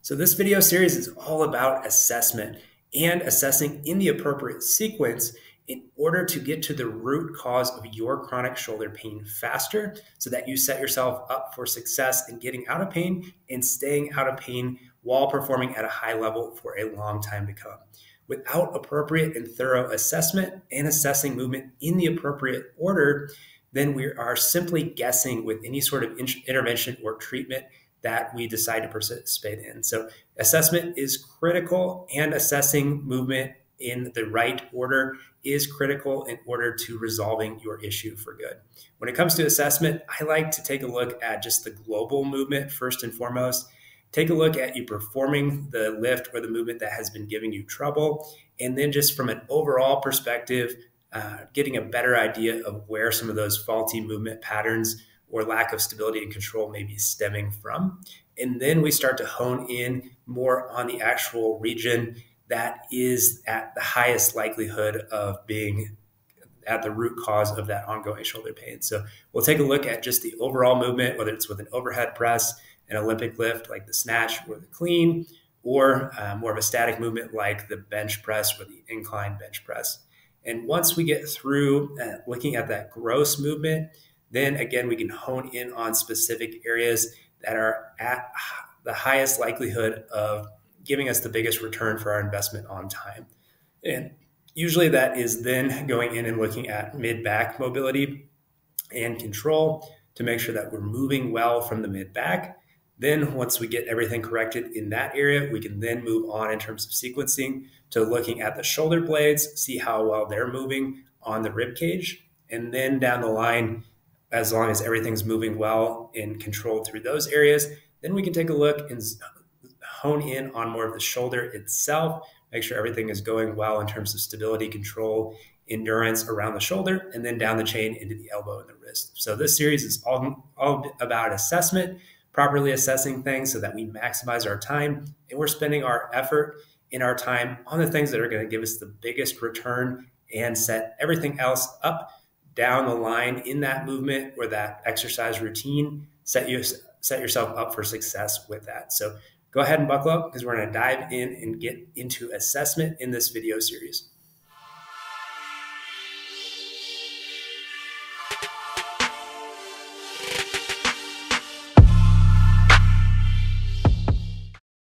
So this video series is all about assessment and assessing in the appropriate sequence in order to get to the root cause of your chronic shoulder pain faster so that you set yourself up for success in getting out of pain and staying out of pain while performing at a high level for a long time to come. Without appropriate and thorough assessment and assessing movement in the appropriate order, then we are simply guessing with any sort of intervention or treatment that we decide to participate in. So assessment is critical, and assessing movement in the right order is critical in order to resolving your issue for good. When it comes to assessment, I like to take a look at just the global movement first and foremost. Take a look at you performing the lift or the movement that has been giving you trouble, and then just from an overall perspective, getting a better idea of where some of those faulty movement patterns or lack of stability and control may be stemming from. And then we start to hone in more on the actual region that is at the highest likelihood of being at the root cause of that ongoing shoulder pain. So we'll take a look at just the overall movement, whether it's with an overhead press, an Olympic lift like the snatch or the clean, or more of a static movement like the bench press or the incline bench press. And once we get through looking at that gross movement, then again, we can hone in on specific areas that are at the highest likelihood of giving us the biggest return for our investment on time. And usually that is then going in and looking at mid-back mobility and control to make sure that we're moving well from the mid-back. Then once we get everything corrected in that area, we can then move on in terms of sequencing to looking at the shoulder blades, see how well they're moving on the rib cage. And then down the line, as long as everything's moving well and controlled through those areas, then we can take a look and hone in on more of the shoulder itself, make sure everything is going well in terms of stability, control, endurance around the shoulder, and then down the chain into the elbow and the wrist. So this series is all about assessment, properly assessing things so that we maximize our time, and we're spending our effort in our time on the things that are going to give us the biggest return and set everything else up down the line in that movement or that exercise routine, set yourself up for success with that. So go ahead and buckle up because we're going to dive in and get into assessment in this video series.